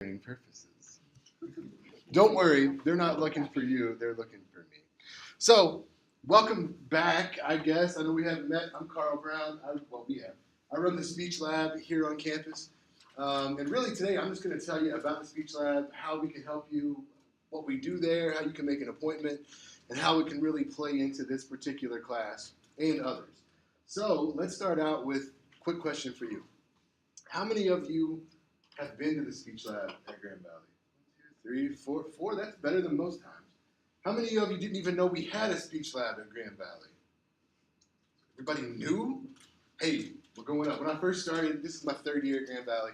Purposes. Don't worry, they're not looking for you, they're looking for me. So, welcome back, I guess. I know we haven't met. I'm Carl Brown. We have. I run the Speech Lab here on campus. And really today, I'm just going to tell you about the Speech Lab, how we can help you, what we do there, how you can make an appointment, and how it can really play into this particular class and others. So, let's start out with a quick question for you. How many of you have been to the Speech Lab at Grand Valley? 1, 2, 3, 4, 4. That's better than most times. How many of you didn't even know we had a Speech Lab at Grand Valley? Everybody knew? Hey, we're going up. When I first started, this is my third year at Grand Valley,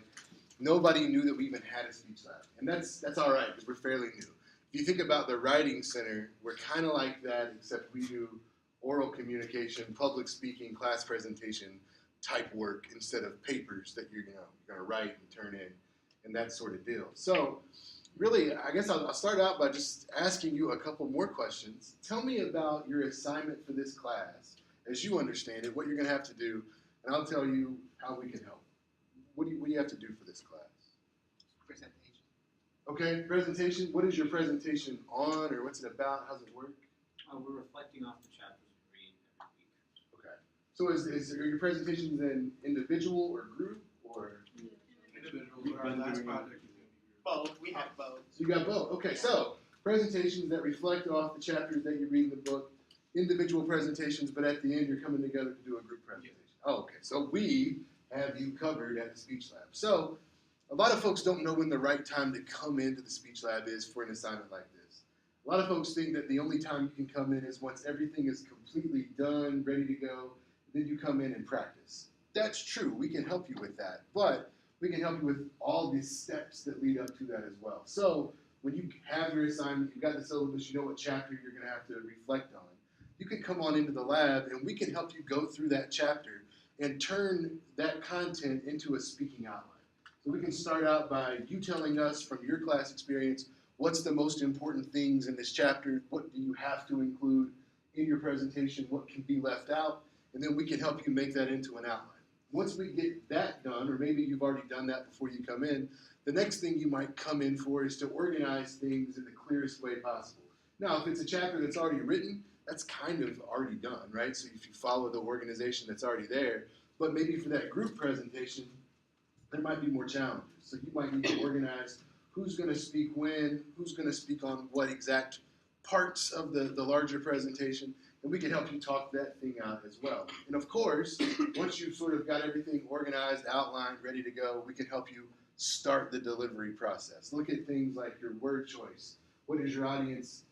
nobody knew that we even had a Speech Lab. And that's all right, because we're fairly new. If you think about the Writing Center, we're kind of like that, except we do oral communication, public speaking, class presentation type work instead of papers that you're gonna write and turn in and that sort of deal. So really, I guess I'll start out by just asking you a couple more questions. Tell me about your assignment for this class as you understand it, what you're gonna have to do, and I'll tell you how we can help. What do you have to do for this class? Presentation. Okay, presentation. What is your presentation on, or what's it about? How's it work? We're reflecting off the chapters we read every week. Okay. So are your presentations then individual or group or? Individual. Our last project is Both. We have both. So you got both. Okay, so presentations that reflect off the chapters that you read in the book, individual presentations, but at the end you're coming together to do a group presentation. Oh, okay, so we have you covered at the Speech Lab. So a lot of folks don't know when the right time to come into the Speech Lab is for an assignment like this. A lot of folks think that the only time you can come in is once everything is completely done, ready to go, then you come in and practice. That's true, we can help you with that, but we can help you with all the steps that lead up to that as well. So when you have your assignment, you've got the syllabus, you know what chapter you're going to have to reflect on, you can come on into the lab and we can help you go through that chapter and turn that content into a speaking outline. So we can start out by you telling us from your class experience, what's the most important things in this chapter, what do you have to include in your presentation, what can be left out, and then we can help you make that into an outline. Once we get that done, or maybe you've already done that before you come in, the next thing you might come in for is to organize things in the clearest way possible. Now, if it's a chapter that's already written, that's kind of already done, right? So if you follow the organization that's already there, but maybe for that group presentation, there might be more challenges. So you might need to organize who's going to speak when, who's going to speak on what exact parts of the larger presentation, and we can help you talk that thing out as well. And of course, once you've sort of got everything organized, outlined, ready to go, we can help you start the delivery process. Look at things like your word choice. What does your audience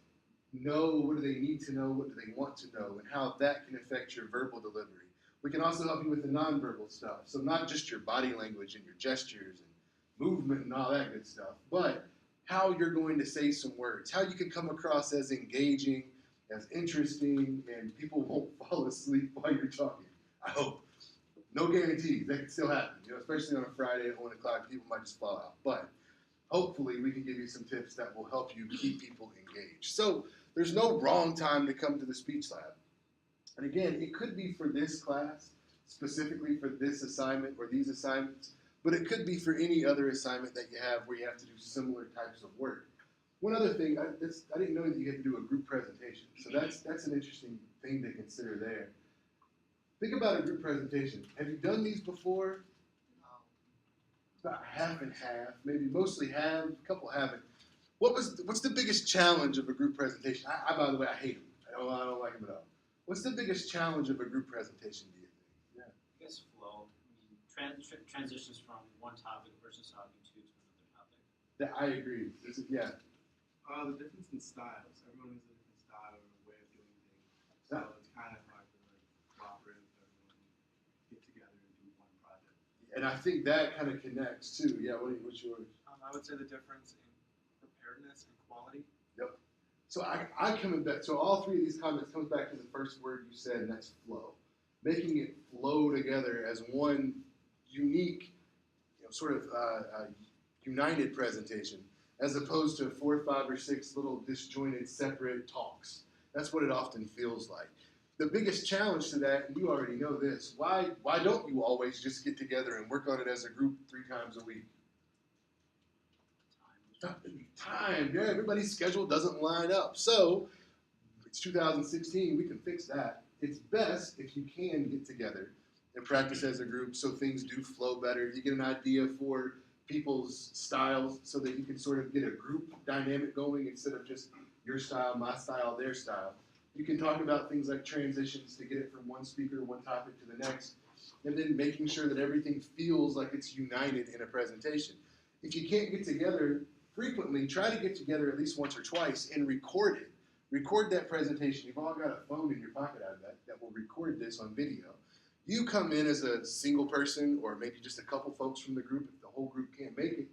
know? What do they need to know? What do they want to know? And how that can affect your verbal delivery. We can also help you with the nonverbal stuff. So not just your body language and your gestures and movement and all that good stuff, but how you're going to say some words, how you can come across as engaging, as interesting, and people won't fall asleep while you're talking. I hope. No guarantees. That can still happen, especially on a Friday at 1 o'clock, people might just fall out. But hopefully we can give you some tips that will help you keep people engaged. So there's no wrong time to come to the Speech Lab. And again, it could be for this class, specifically for this assignment or these assignments, but it could be for any other assignment that you have where you have to do similar types of work. One other thing, I didn't know that you had to do a group presentation, so that's an interesting thing to consider there. Think about a group presentation. Have you done these before? About half and half, maybe mostly have, a couple haven't. What's the biggest challenge of a group presentation? By the way, I hate them. I don't like them at all. What's the biggest challenge of a group presentation, do you think? Yeah. I guess flow. I mean, transitions from one topic a person's talking to another topic. I agree. Yeah. the difference in styles. Everyone has a different style or a way of doing things. So it's kind of hard to cooperate with everyone, get together and do one project. And I think that kind of connects too. Yeah, what's yours? I would say the difference in preparedness and quality. Yep. So I coming back. So all three of these comments comes back to the first word you said, and that's flow. Making it flow together as one unique, sort of united presentation, as opposed to 4, 5, or 6 little disjointed, separate talks. That's what it often feels like. The biggest challenge to that, and you already know this, why don't you always just get together and work on it as a group 3 times a week? Time, yeah, everybody's schedule doesn't line up. So it's 2016, we can fix that. It's best if you can get together and practice as a group so things do flow better. You get an idea for people's styles so that you can sort of get a group dynamic going instead of just your style, my style, their style. You can talk about things like transitions to get it from one speaker, one topic to the next, and then making sure that everything feels like it's united in a presentation. If you can't get together frequently, try to get together at least once or twice and record it. Record that presentation. You've all got a phone in your pocket, I bet, that will record this on video. You come in as a single person or maybe just a couple folks from the group if the whole group can't make it.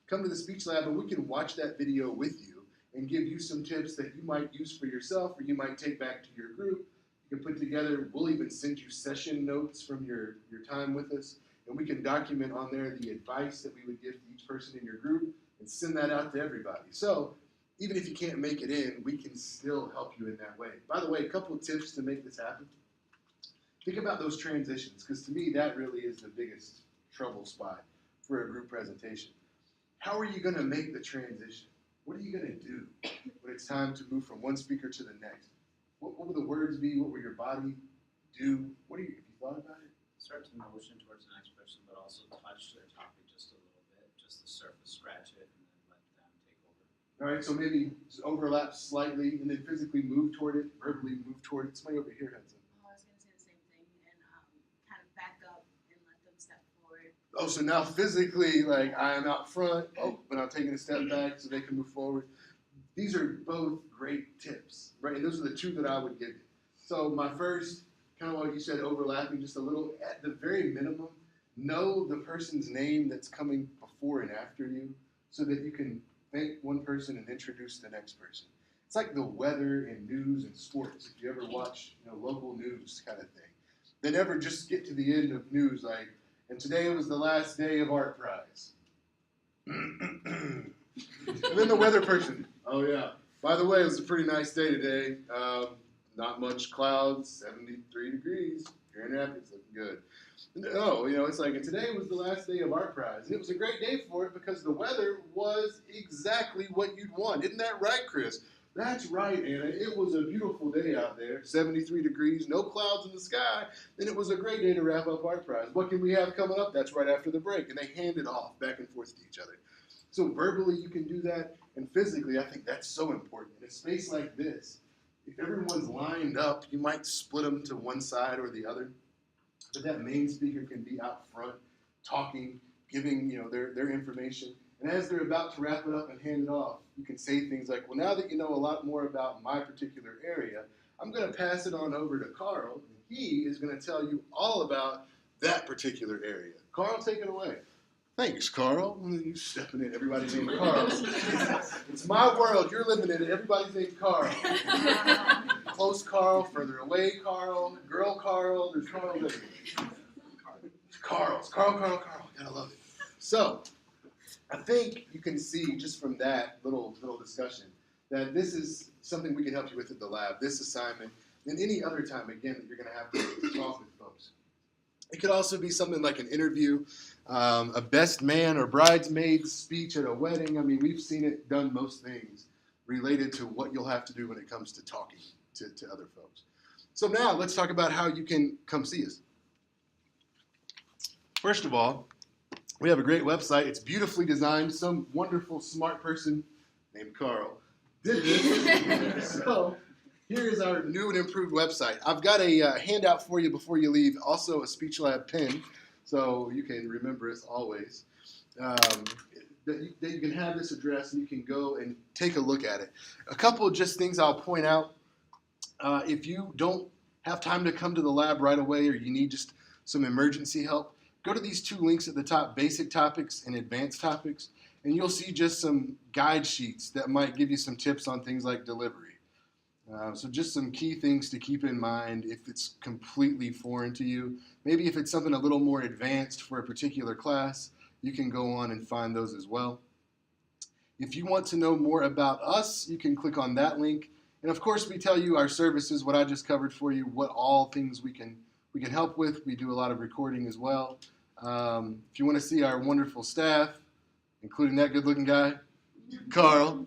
Come to the speech lab and we can watch that video with you and give you some tips that you might use for yourself or you might take back to your group. You can put together, we'll even send you session notes from your time with us, and we can document on there the advice that we would give to each person in your group and send that out to everybody. So even if you can't make it in, we can still help you in that way. By the way, a couple of tips to make this happen. Think about those transitions, because to me, that really is the biggest trouble spot for a group presentation. How are you going to make the transition? What are you going to do when it's time to move from one speaker to the next? What will the words be? What will your body do? Have you thought about it? Start to motion towards the next person, but also touch their topic just a little bit, just the surface, scratch it, and then let them take over. All right, so maybe just overlap slightly and then physically move toward it, verbally move toward it. Somebody over here had something. Oh, I was going to say the same thing and kind of back up and let them step forward. Oh, so now physically, like I am out front, but I'm taking a step back so they can move forward. These are both great tips, right? And those are the two that I would give you. So my first, kind of what you said, overlapping just a little, at the very minimum, know the person's name that's coming before and after you so that you can thank one person and introduce the next person. It's like the weather and news and sports. If you ever watch, local news kind of thing, they never just get to the end of news like, and today was the last day of art prize. And then the weather person, oh yeah, by the way, it was a pretty nice day today. Not much clouds, 73 degrees. Grand Rapids looking good. No, it's like, and today was the last day of art prize. And it was a great day for it because the weather was exactly what you'd want. Isn't that right, Chris? That's right, Anna. It was a beautiful day out there, 73 degrees, no clouds in the sky, and it was a great day to wrap up art prize. What can we have coming up? That's right after the break. And they hand it off back and forth to each other. So verbally you can do that, and physically I think that's so important. In a space like this, if everyone's lined up, you might split them to one side or the other, but that main speaker can be out front, talking, giving their information. And as they're about to wrap it up and hand it off, you can say things like, well, now that you know a lot more about my particular area, I'm going to pass it on over to Carl, and he is going to tell you all about that particular area. Carl, take it away. Thanks, Carl. You stepping in. Everybody's named Carl. It's my world. You're living in it. Everybody's named Carl. Close Carl, further away Carl, girl Carl. There's Carl living. Carl. Gotta love it. So, I think you can see just from that little discussion that this is something we can help you with at the lab, this assignment, and any other time, again, that you're going to have to talk with folks. It could also be something like an interview, a best man or bridesmaid speech at a wedding. I mean, we've seen it done most things related to what you'll have to do when it comes to talking to other folks. So now let's talk about how you can come see us. First of all, we have a great website. It's beautifully designed. Some wonderful, smart person named Carl did this. So here is our new and improved website. I've got a handout for you before you leave, also a Speech Lab pin, so you can remember us always. That you can have this address and you can go and take a look at it. A couple of just things I'll point out. If you don't have time to come to the lab right away or you need just some emergency help, go to these two links at the top, Basic Topics and Advanced Topics, and you'll see just some guide sheets that might give you some tips on things like delivery. So just some key things to keep in mind if it's completely foreign to you. Maybe if it's something a little more advanced for a particular class, you can go on and find those as well. If you want to know more about us, you can click on that link. And of course, we tell you our services, what I just covered for you, what all things we can help with. We do a lot of recording as well. If you want to see our wonderful staff, including that good-looking guy, Carl.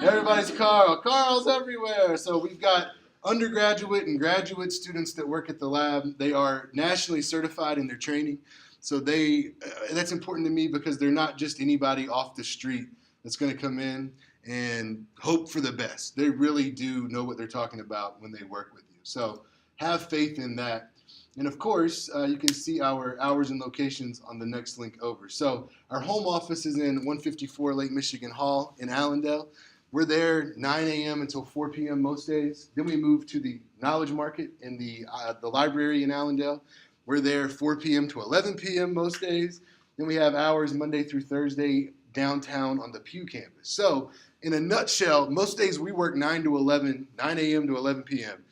Everybody's Carl. Carl's everywhere. So we've got undergraduate and graduate students that work at the lab. They are nationally certified in their training. So that's important to me because they're not just anybody off the street that's going to come in and hope for the best. They really do know what they're talking about when they work with you. So have faith in that. And of course, you can see our hours and locations on the next link over. So our home office is in 154 Lake Michigan Hall in Allendale. We're there 9 a.m. until 4 p.m. most days. Then we move to the Knowledge Market in the library in Allendale. We're there 4 p.m. to 11 p.m. most days. Then we have hours Monday through Thursday downtown on the Pew campus. So in a nutshell, most days we work 9 a.m. to 11 p.m.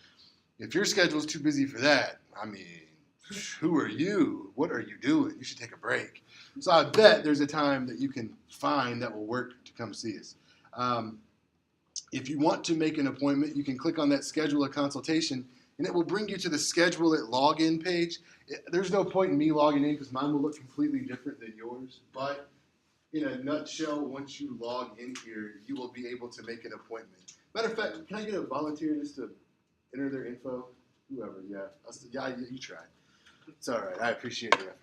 If your schedule's too busy for that, I mean, who are you? What are you doing? You should take a break. So I bet there's a time that you can find that will work to come see us. If you want to make an appointment, you can click on that schedule a consultation, and it will bring you to the schedule it login page. There's no point in me logging in because mine will look completely different than yours. But in a nutshell, once you log in here, you will be able to make an appointment. Matter of fact, can I get a volunteer just to enter their info? Whoever, yeah, you tried. It's all right. I appreciate your effort.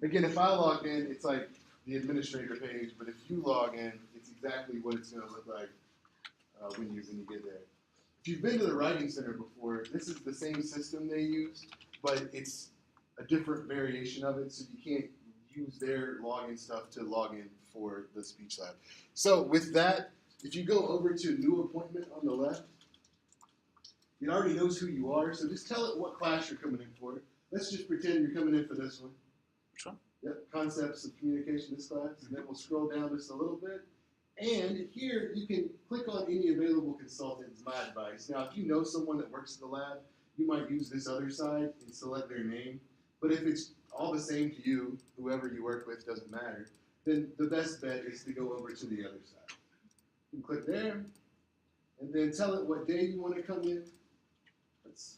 Again, if I log in, it's like the administrator page, but if you log in, it's exactly what it's going to look like when you get there. If you've been to the Writing Center before, this is the same system they use, but it's a different variation of it, so you can't use their login stuff to log in for the speech lab. So with that, if you go over to New Appointment on the left, it already knows who you are, so just tell it what class you're coming in for. Let's just pretend you're coming in for this one. Which one? Yep, Concepts of Communication, this class. And then we'll scroll down just a little bit. And here you can click on any available consultant is my advice. Now, if you know someone that works at the lab, you might use this other side and select their name. But if it's all the same to you, whoever you work with doesn't matter, then the best bet is to go over to the other side. You can click there, and then tell it what day you want to come in. Let's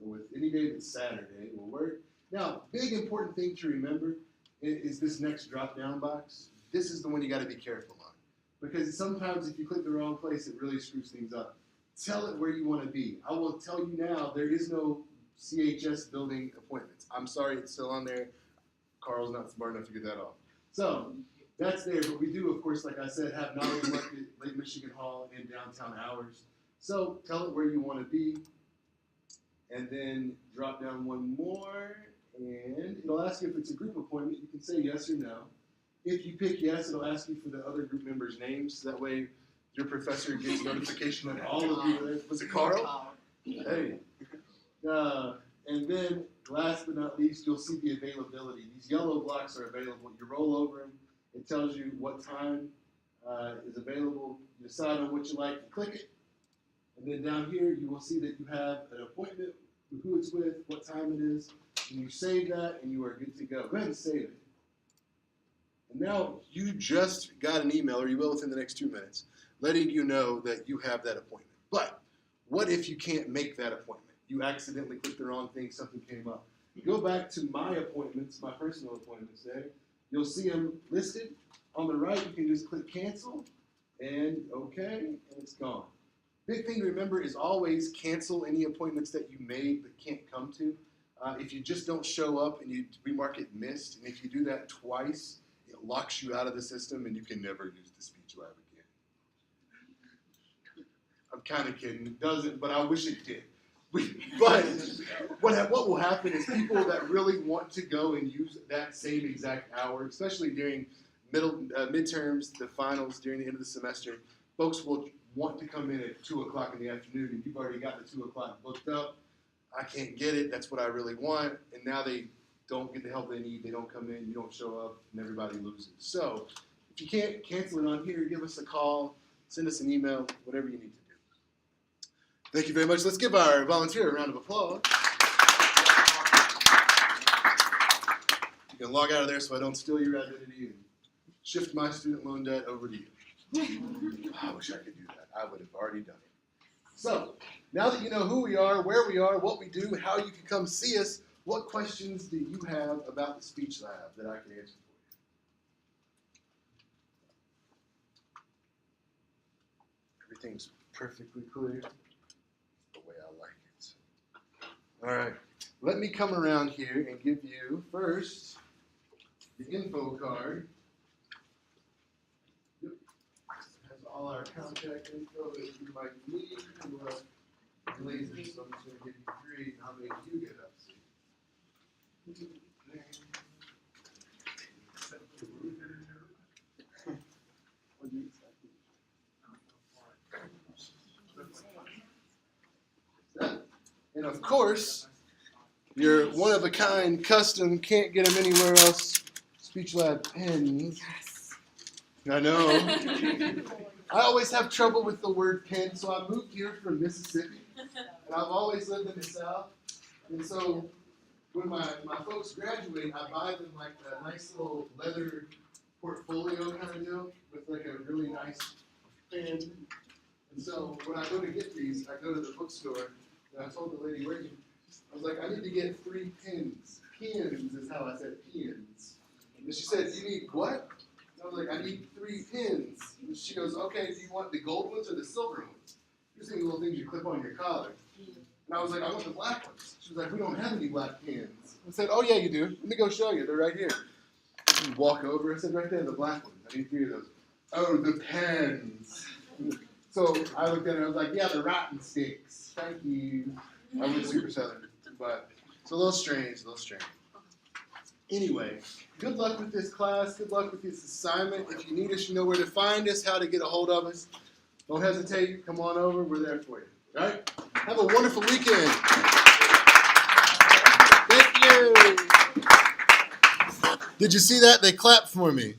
go with any day that's Saturday will work. Now, big important thing to remember is this next drop-down box. This is the one you got to be careful on. Because sometimes if you click the wrong place, it really screws things up. Tell it where you want to be. I will tell you now, there is no CHS building appointments. I'm sorry, it's still on there. Carl's not smart enough to get that off. So that's there, but we do, of course, like I said, have Knowledge Market, Lake Michigan Hall, and downtown hours. So tell it where you want to be, and then drop down one more, and it'll ask you if it's a group appointment. You can say yes or no. If you pick yes, it'll ask you for the other group members' names. That way, your professor gets notification of all of you. There. Was it Carl? Hey. And then, last but not least, you'll see the availability. These yellow blocks are available. You roll over them. It tells you what time is available. You decide on what you like. You click it. And then down here, you will see that you have an appointment, who it's with, what time it is. And you save that, and you are good to go. Go ahead and save it. And now you just got an email, or you will within the next 2 minutes, letting you know that you have that appointment. But what if you can't make that appointment? You accidentally clicked the wrong thing, something came up. Go back to my appointments, my personal appointments there. You'll see them listed. On the right, you can just click cancel, and okay, and it's gone. Big thing to remember is always cancel any appointments that you made but can't come to. If you just don't show up and you remark it missed, and if you do that twice, it locks you out of the system and you can never use the speech lab again. I'm kind of kidding. It doesn't, but I wish it did. But what will happen is people that really want to go and use that same exact hour, especially during midterms, the finals, during the end of the semester, folks will want to come in at 2 o'clock in the afternoon, and you've already got the 2 o'clock booked up. I can't get it. That's what I really want. And now they don't get the help they need. They don't come in. You don't show up, and everybody loses. So if you can't cancel it on here, give us a call, send us an email, whatever you need to do. Thank you very much. Let's give our volunteer a round of applause. You can log out of there so I don't steal your identity and shift my student loan debt over to you. I wish I could do that. I would have already done it. So, now that you know who we are, where we are, what we do, how you can come see us, what questions do you have about the speech lab that I can answer everything's perfectly clear. The way I like it. All right. Let me come around here and give you first the info card. Yep. It has all our contact info that you might need to lasers. So I'm just going to give you 3. How many do you get up? And of course, your one-of-a-kind custom, can't get them anywhere else, Speech Lab pens. I know. I always have trouble with the word pen, so I moved here from Mississippi, and I've always lived in the South. And so when my folks graduate, I buy them like a nice little leather portfolio kind of deal with like a really nice pen. And so when I go to get these, I go to the bookstore, and I told the lady working, I was like, I need to get 3 pens. Pens is how I said pens. And she said, you need what? And I was like, I need 3 pens. And she goes, okay, do you want the gold ones or the silver ones? You're seeing little things you clip on your collar. And I was like, I want the black ones. She was like, we don't have any black pens. I said, oh yeah, you do. Let me go show you. They're right here. And walk over. I said, right there, the black ones. I need 3 of those. Oh, the pens. So I looked at it and I was like, yeah, the rotten sticks. Thank you. I went super southern. But it's a little strange, Anyway, good luck with this class. Good luck with this assignment. If you need us, you know where to find us, how to get a hold of us. Don't hesitate. Come on over. We're there for you. All right? Have a wonderful weekend. Thank you. Did you see that? They clapped for me.